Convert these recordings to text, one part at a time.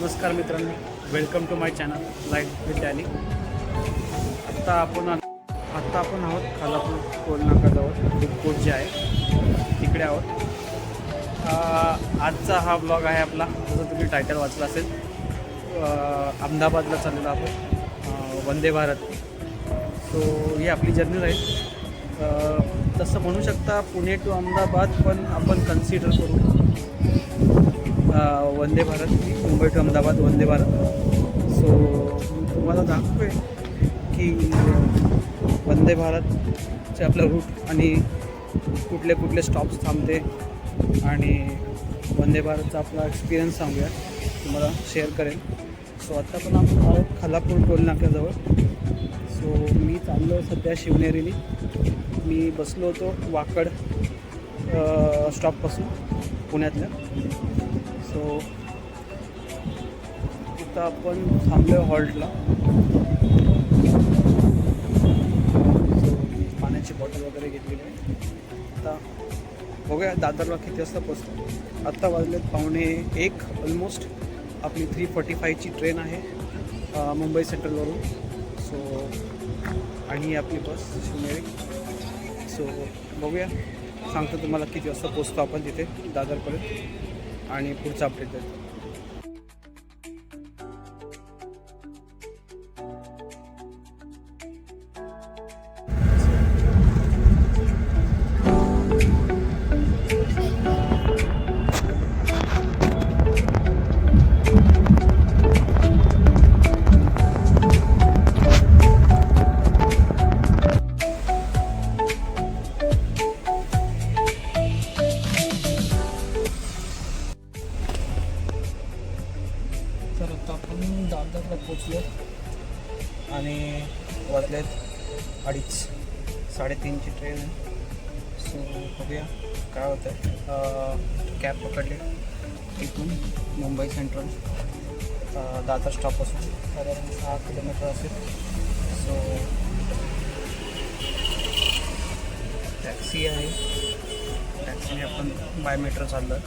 नमस्कार मित्रांनो, welcome to my channel life with Danny. आत्ता आपण आहोत खालापूर टोलनाकाजवळ फूड कोर्ट जे आहे तिकडे आहोत. आजचा हा ब्लॉग आहे आपला, जसं तुम्ही टायटल वाचलं असेल. अहमदाबादला चाललेलो आहोत वंदे भारत. सो ही आपली जर्नी राहील. तसं म्हणू शकता पुणे टू अहमदाबाद, पण आपण कन्सिडर करू वंदे भारत, मुंबई टू अहमदाबाद वंदे भारत. सो मी तुम्हाला दाखवतोय की वंदे भारतचे आपलं रूट आणि कुठले कुठले स्टॉप्स थांबते आणि वंदे भारतचा आपला एक्सपिरियन्स सांगूया, तुम्हाला शेअर करेन. सो आत्ता पण आपण आहोत खालापूर टोल नाक्याजवळ. सो मी चाललो सध्या शिवनेरीने. मी बसलो होतो वाकड स्टॉपपासून पुण्यातल्या. सो इथं आपण थांबलो हॉल्टला. सो पाण्याची बॉटल वगैरे घेतलेली आहे. आता बघूया दादरला किती वाजता पोचतो. आत्ता वाजलेत 1:45 ऑलमोस्ट. आपली 3:45ची ट्रेन आहे मुंबई सेंट्रलवरून. सो आणि आपली बस शिवनेरी. सो बघूया, सांगतो तुम्हाला किती वाजता पोचतो आपण तिथे दादरपर्यंत आणि पुढचा अपडेट देतो. तर आता आपण दादरला पोचलो आणि वाजलेत 2:30, 3:30ची ट्रेन आहे. सो बघूया काय होतं आहे. कॅब पकडले इथून मुंबई सेंट्रल दादर स्टॉपपासून साधारण 6 किलोमीटर असेल. सो टॅक्सी आहे. टॅक्सीने आपण बाय मीटर चाललो आहे.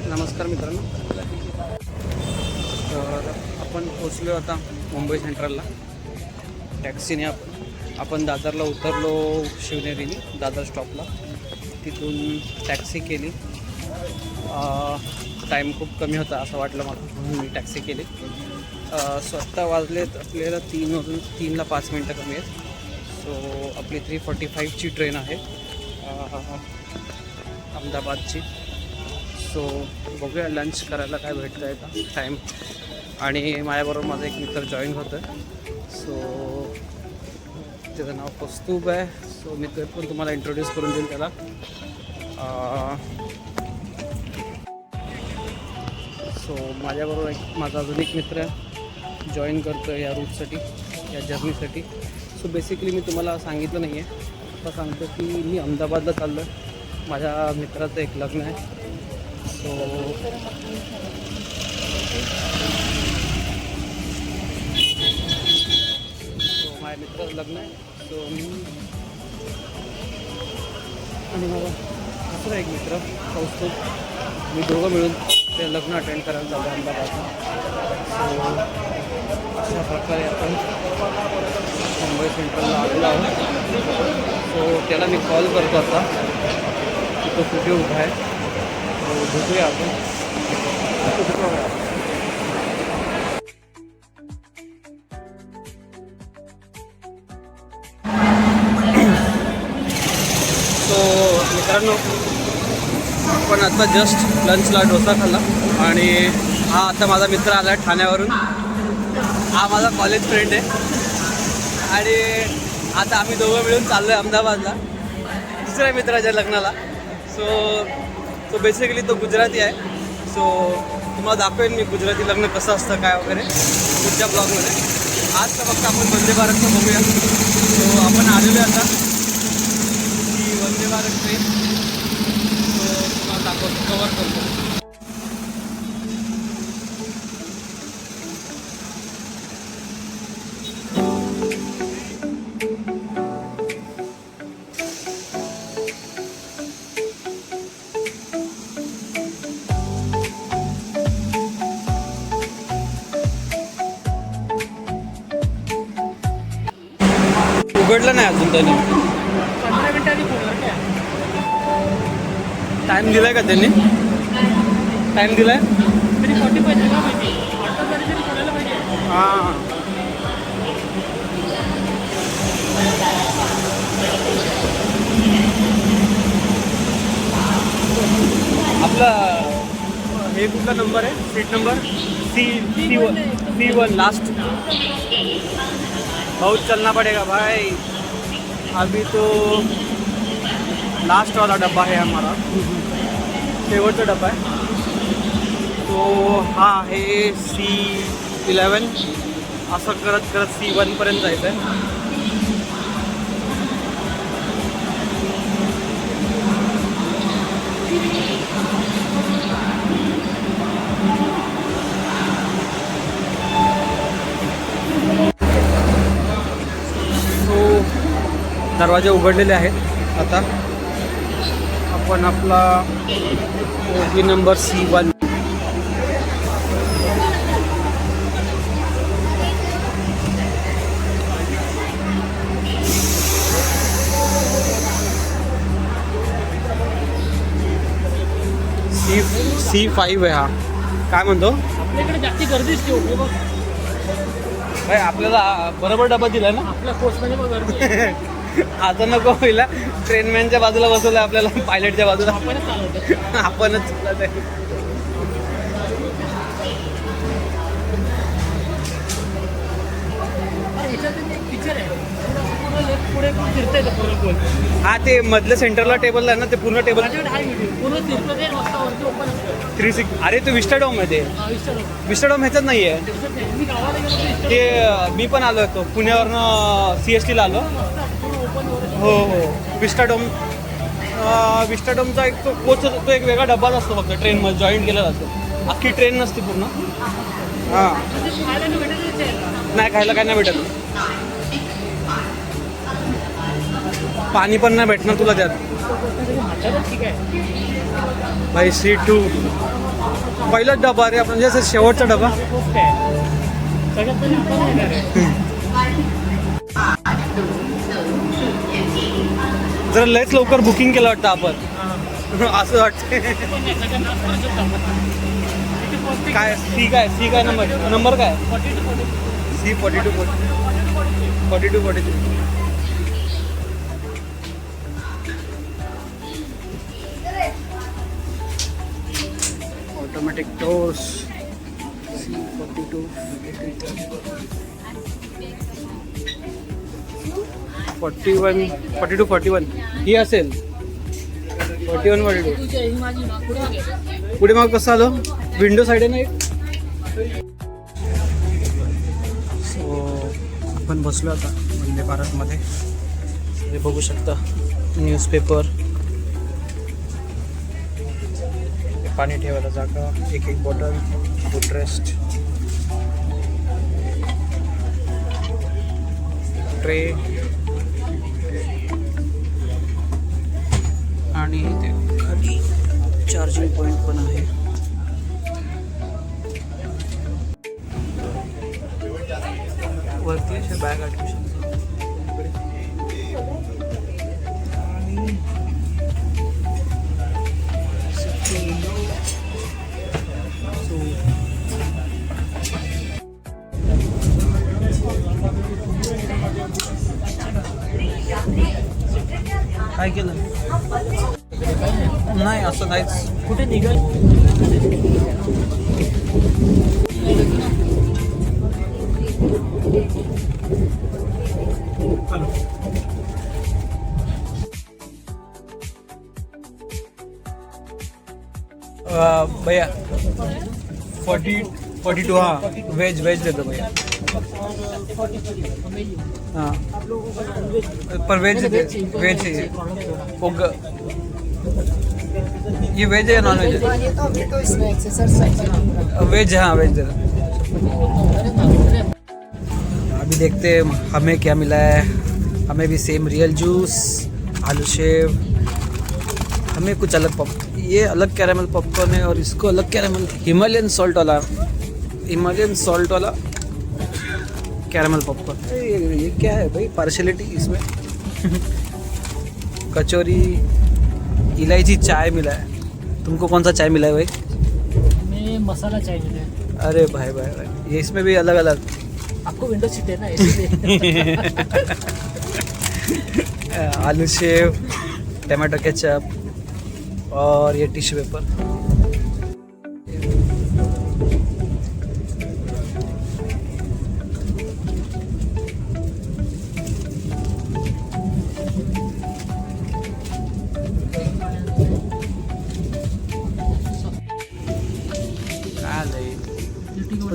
नमस्कार मित्रांनो, तर आपण पोचलो आता मुंबई सेंट्रलला. टॅक्सीने आपण दादरला उतरलो शिवनेरीने दादर स्टॉपला. तिथून टॅक्सी केली. टाईम खूप कमी होता असं वाटलं मला, म्हणून मी टॅक्सी केली. स्वतः वाजलेत आपल्याला 3ला 5 मिनटं कमी आहेत. सो आपली 3:45ची ट्रेन आहे अहमदाबादची. सो बघूया लंच करायला काय भेटतं आहे का टाईम. आणि माझ्याबरोबर माझा एक मित्र जॉईन होतं. सो त्याचं नाव कौस्तुभ आहे. सो मी ते पण तुम्हाला इंट्रोड्यूस करून देईल त्याला. सो माझ्याबरोबर माझा अजून एक मित्र जॉईन करतो या रूटसाठी, या जर्नीसाठी. सो बेसिकली मी तुम्हाला सांगितलं नाही आहे, आता सांगतो की मी अहमदाबादला चाललो आहे. माझ्या मित्राचं एक लग्न आहे. सो माझ्या मित्राचं लग्न आहे. सो मी आणि माझा दुसरा एक मित्र कौस्तुभ, मी दोघं मिळून ते लग्न अटेंड करायला चालू अहमदाबादला. सो अशा प्रकारे आपण मुंबई सेंट्रलला आलेलो आहोत. सो त्याला मी कॉल करतो आता, तो कुठे उभा आहे. भेटूया आपण. सो मित्रांनो, आपण आता जस्ट लंचला डोसा खाल्ला. आणि हा आता माझा मित्र आला आहे ठाण्यावरून. हा माझा कॉलेज फ्रेंड आहे. आणि आता आम्ही दोघं मिळून चाललो आहे अहमदाबादला दुसऱ्या मित्राच्या लग्नाला. सो बेसिकली तो गुजराती आहे. सो तुम्हाला दाखवेन मी गुजराती लग्न कसं असतं काय वगैरे पुढच्या ब्लॉगमध्ये. आज तर फक्त आपण वंदे भारतचं बघूया. सो आपण आलेलो आहे आता ही वंदे भारत ट्रेन. सो तुम्हाला दाखवतो, कवर करतो. उघडलं नाही अजून त्यांनी. 15 मिनिटांनी बोलणार काय? टाईम दिलाय का त्यांनी? टाईम दिलाय? तरी 45 दिला पाहिजे. आता तरी बोलायला पाहिजे. हां. आपला हे कुठला नंबर आहे? Seat number C1 last. बहुत चलना पड़ेगा भाई. अभी तो लास्ट वाला डब्बा है हमारा, शेवटचा डब्बा आहे. तो हा आहे C11. असं करत करत C1पर्यंत जायचं आहे. दरवाजे उघडलेले आहेत. आता आपण आपला बोगी नंबर C1 C5 आहे. हा काय म्हणतो? आपल्याकडे जास्ती गर्दीच ठेवली बघ. भाई आपल्याला बरोबर डबा दिला ना. आपल्या कोचमध्ये बघ गर्दी. आता नको पहिला ट्रेनमॅनच्या बाजूला बसवलं आपल्याला, पायलटच्या बाजूला. आपणच चालवतो. आपणच चालत आहे. याच्यात एक फीचर आहे. पूर्ण लेफ्ट पुढे फिरता येतं पूर्ण गोल. हा ते मधल्या सेंटरला टेबल आहे ना, ते पूर्ण टेबल माझ्याकडे हा व्हिडिओ पूर्ण फिरतं ते रस्ता वरती ओपन असतं. 360. अरे तो विस्टाडोम आहे. ते विचार विस्टाडोम ह्याच्यात नाही आहे. मी गावाला गेलो ते मी पण आलो होतो पुण्यावरनं CSTला आलो. ओपन वर. हो हो. विस्टाडोमचा एक तो कोच, तो एक वेगळा डब्बाच असतो फक्त ट्रेनमध्ये जॉईंट केला जातो. अख्खी ट्रेन नसते पूर्ण. हां. खायला नाही भेटत आहे. नाही खायला काय नाही भेटत. पाणी पण नाही भेटणार तुला त्यात. ठीक आहे. भाई C2 पहिलाच डबा रे आपण, जसं शेवटचा डबा. गोष्ट आहे. सगळ्यात पहिले आपण येणार आहे. जरा लयच लवकर बुकिंग केलं वाटतं आपण. असं वाटतं. काय सी काय नंबर काय? C42 42. ऑटोमॅटिक डोर्स C42 41 ही असेल. 41 पुढे मग कसं आलं? विंडो साईड आहे ना एक. सो आपण बसलो आता वंदे भारतमध्ये. हे बघू शकता न्यूजपेपर, पाणी ठेवायला जागा, एक बॉटल, फुटरेस्ट, ट्रे आणि ते खाली चार्जिंग पॉईंट पण आहे. वरती असे बॅग अटकू शकतो. काय केलं? नाही असं काहीच. कुठे निघाल? भैया 40 42 हाँ वेज वेज दे दो भैया हाँ पर वेज वेज चाहिए ये वेज है या नॉन वेज है ये तो स्नैक्स है सर सब्जी वेज है हाँ वेज दे दो अभी देखते हैं हमें क्या मिला है हमें भी सेम रियल जूस आलू शेव हमें कुछ अलग पॉप ये अलग कैरामल पॉपकॉर्न है और इसको अलग कैरामल हिमालयन सॉल्ट वाला कैरामल पॉपकॉर्न ये क्या है भाई पार्शलिटी इसमें कचौरी इलायची चाय मिला है तुमको कौन सा चाय मिला है भाई में मसाला चाहिए। अरे भाई भाई भाई ये इसमें भी अलग अलग आपको विंडो सीट है ना इसलिए। आलू शेव टमाटो केचप और ये टिश्यू पेपर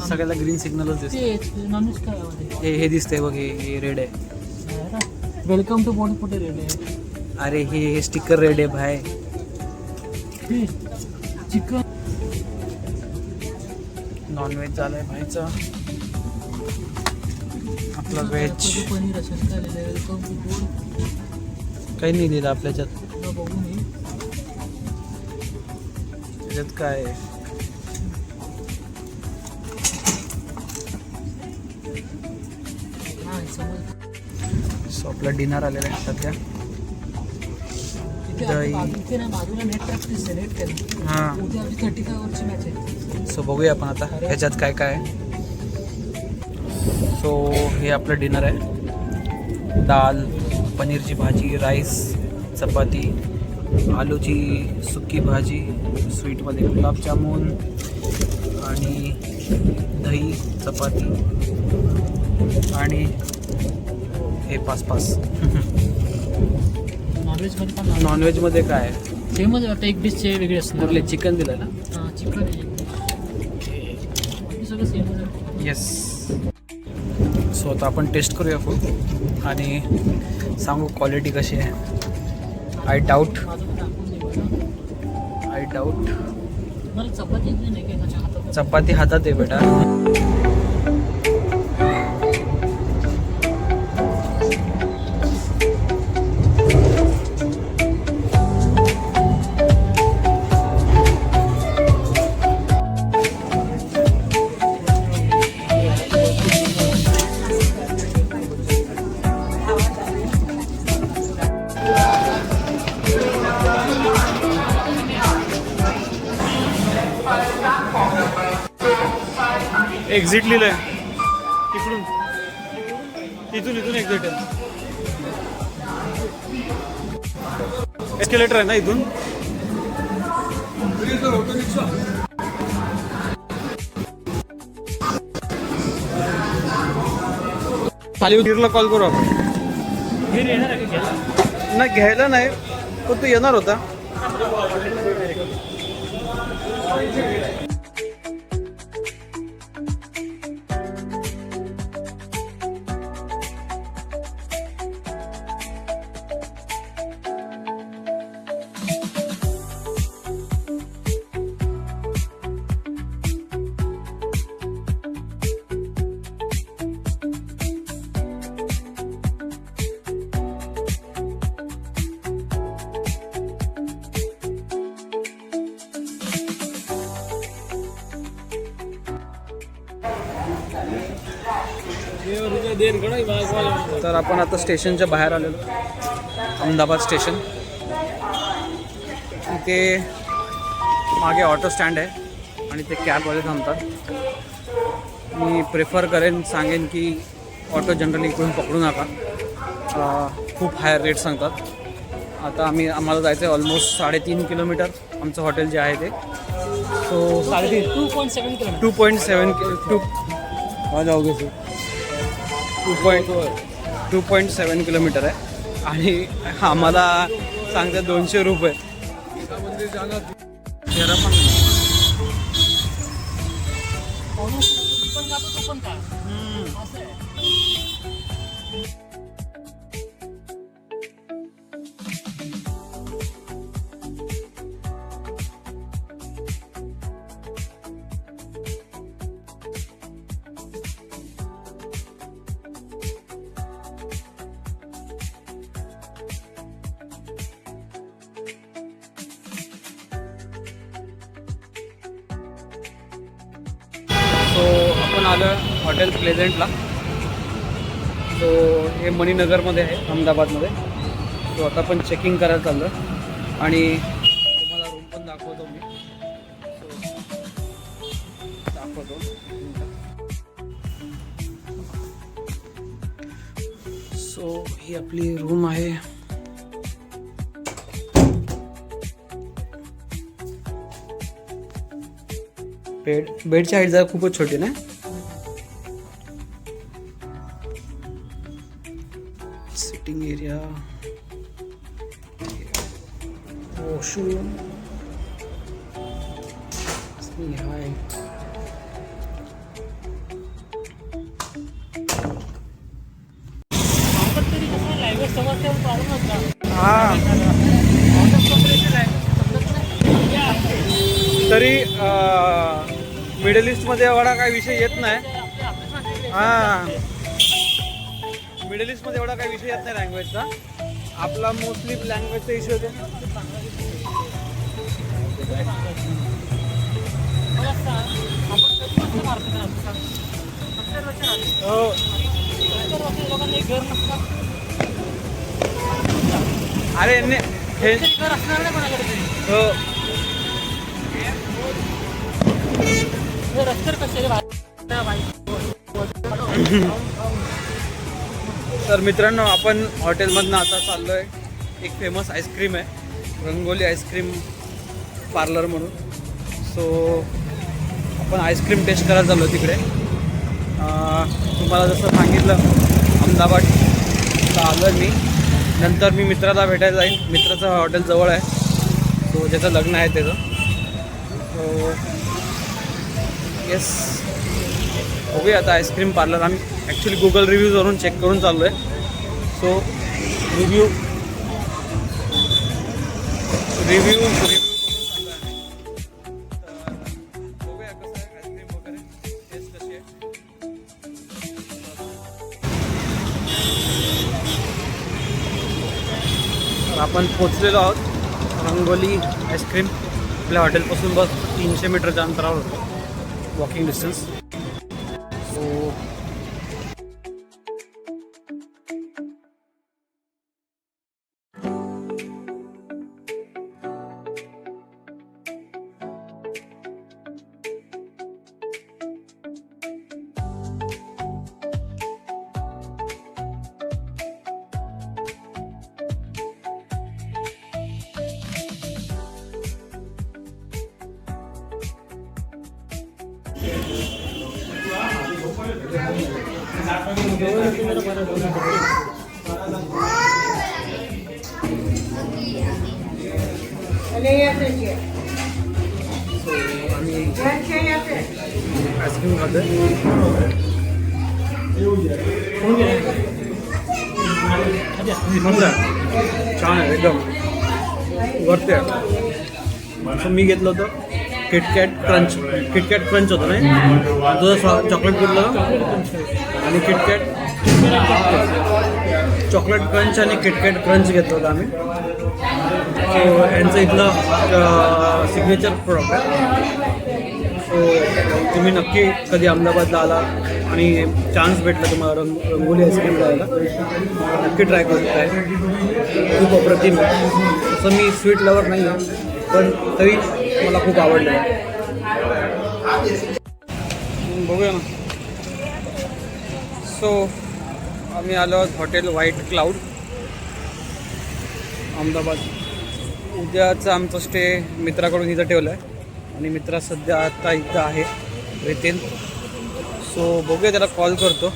सगळ्याला ग्रीन सिग्नलच दिसते नॉनव्हेज काय आहे हे दिसतंय बघ हे रेड आहे वेलकम टू बॉडी कुठे रेडी आहे अरे हे स्टिकर रेड आहे भाई चिकन नॉनव्हेज झालंय भाईचं आपलं व्हेज पनीर असेल काय वेलकम टू बॉडी काही नाही लिहिलं आपल्याच्यात बघू मी त्याच्यात काय आहे? हां समज सो आपलं डिनर आलेलं आहे सध्या दही. इथे ना बाजूला नेट प्रॅक्टिस आहे नेट केलं हां उद्या आमची 35 ओव्हरची मॅच आहे सो बघूया आपण आता ह्याच्यात काय काय आहे सो हे आपलं डिनर आहे दाल पनीरची भाजी राईस चपाती आलूची सुकी भाजी स्वीटमध्ये गुलाबजामुन आणि दही चपाती आणि हे 5 नॉनव्हेजमध्ये पण नॉनव्हेजमध्ये काय आहे सेमच वाटतं एक डिशचे वेगळे असणार कुठले चिकन दिलं ना हां चिकन आहे सगळं सेमच आहे येस सो आता आपण टेस्ट करूया फूड आणि सांगू क्वालिटी कशी आहे आय डाऊट माझं पण टाकून दे बघा. मला चपाती येत नाही का त्याच्या हातात चपाती हातात आहे बेटा एक्झिट लिहिलंय इकडून इथून एक्झिट आहे एस्केलेटर आहे ना इथून खाली गिरला कॉल करू आपण घरी येणार आहे का घ्यायला? नाही घ्यायला नाही पण तू येणार होता तर आपण आता स्टेशनच्या बाहेर आलेलो अहमदाबाद स्टेशन इथे मागे ऑटो स्टँड आहे आणि ते कॅबवाले थांबतात मी प्रेफर करेन सांगेन की ऑटो जनरली इकडून पकडू नका खूप हायर रेट सांगतात आता आम्हाला जायचं आहे ऑलमोस्ट 3.5 किलोमीटर आमचं हॉटेल जे आहे ते सो 2.7 किलोमीटर 2.7 किलोमीटर आहे आणि आम्हाला सांगतात 200 रुपये तेरा पण आपण आलो हॉटेल प्लेझेंटला. तो हे मणीनगरमध्ये आहे अहमदाबादमध्ये. तो आता आपण चेकिंग करायला चाललो आणि तुम्हाला रूम पण दाखवतो मी. दाखवतो. सो ही आपली रूम आहे. बेडची हाईट जरा खूपच छोटी ना. सिटिंग एरिया, वॉशरूम हाय. तरी कसं लायव्ह समजते प्रॉब्लेम होता. तरी मिडल ईस्टमध्ये एवढा काही विषय येत नाही. मिडल ईस्टमध्ये एवढा काही विषय येत नाही लँग्वेजचा. आपला मोस्टली लँग्वेजचा इश्यू होतो. अरे हे घर असणार नाही कोणाकडे तरी. हो. रस्ते कसे तर मित्रांनो, आपण हॉटेलमधनं आता चाललो आहे. एक फेमस आईस्क्रीम आहे, रंगोली आईस्क्रीम पार्लर म्हणून. सो आपण आईस्क्रीम टेस्ट करायला चाललो आहे तिकडे. तुम्हाला जसं सांगितलं अहमदाबादला आलो आहे मी. नंतर मी मित्राला भेटायला जाईन. मित्राचं हॉटेल जवळ आहे, सो ज्याचं लग्न आहे त्याचं. सो येस, बघूया आता आईस्क्रीम पार्लर. आम्ही ॲक्च्युली गुगल रिव्ह्यूजवरून चेक करून चाललो आहे. सो रिव्ह्यू करून चाललो आहे. तर बघूया कसं आहे आईस्क्रीम वगैरे, टेस्ट कशी आहे. तर आपण पोचलेलो आहोत रंगोली आईस्क्रीम. आपल्या हॉटेलपासून बस 300 मीटरच्या अंतरावर होतं, वॉकिंग डिस्टन्स. सो आईस्क्रीम खाते. छान आहे एकदम, वरते. असं मी घेतलं होतं किटकॅट क्रंच. किटकॅट क्रंच होतं नाही, तुझं चॉकलेट कुठलं आणि किटकॅट चॉकलेट क्रंच आणि किटकॅट क्रंच घेतलं होतं आम्ही. सो यांचं इथलं सिग्नेचर प्रोडक्ट आहे. सो तुम्ही नक्की कधी अहमदाबादला आला आणि चान्स भेटला तुम्हाला रंगोली आईस्क्रीम खायला, नक्की ट्राय करू शकताय. खूप अप्रतिम आहे. तसं मी स्वीट लवर नाही आहे, पण तरी मला खूप आवडलं आहे. बघूया ना. सो आम्ही आलो आहोत हॉटेल व्हाईट क्लाउड अहमदाबाद. उद्याचं आमचं स्टे मित्राकडून इथं ठेवलं आहे आणि मित्रा सध्या आता इथं आहे, रितेन. सो बघूया, त्याला कॉल करतो.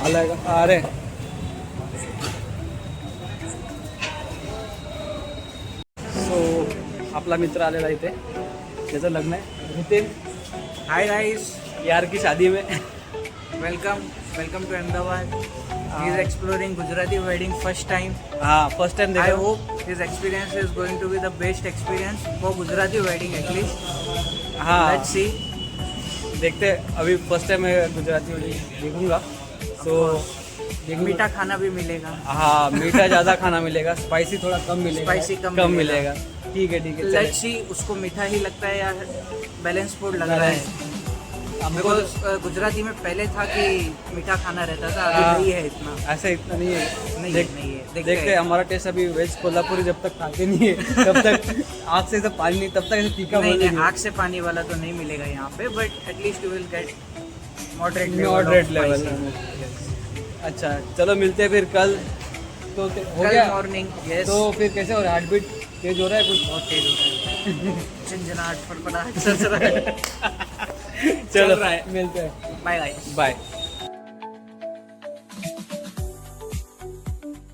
आला आहे का? अरे सो आपला मित्र आलेला इथे, त्याचं लग्न आहे. रितेन, हाय गाइस, यार की शादी में welcome to Ahmedabad. He is exploring Gujarati wedding first time. हाँ, फर्स्ट टाइम I देखा. hope his experience is going to be the best experience for Gujarati wedding at least. हाँ, Let's see. देखते हैं. अभी फर्स्ट टाइम मैं Gujarati wedding देखूंगा. So मीठा खाना भी मिलेगा. हाँ, मीठा ज़्यादा खाना मिलेगा, स्पाइसी थोड़ा कम मिलेगा. Spicy कम मिलेगा. ठीक है. Let's see उसको मीठा ही लगता है या बैलेंस फूड लग रहा है. हमको बिकॉज गुजराती में पहले था कि मीठा खाना रहता था, हाँ। अभी नहीं है इतना। ऐसा इतना नहीं है। नहीं देख- है, नहीं है, देखते देखते हैं। हमारा टेस्ट अभी वेज कोल्हापुरी जब तक खाते नहीं है तब तक आग से सब पानी नहीं, तब तक ऐसे तीखा नहीं बोलेंगे। नहीं, आग से पानी वाला तो नहीं मिलेगा यहाँ पे, but at least you will get moderate moderate level. अच्छा चलो मिलते हैं फिर कल। तो हो कल गया मॉर्निंग, यस। तो फिर कैसे हो रहा है, हार्ट बीट तेज हो रहा है कुछ? बहुत तेज हो रहा है, झंझनाहट फड़फड़ाहट चल रहा है। चलो रहा है। मिलते हैं, बाय बाय। बाय।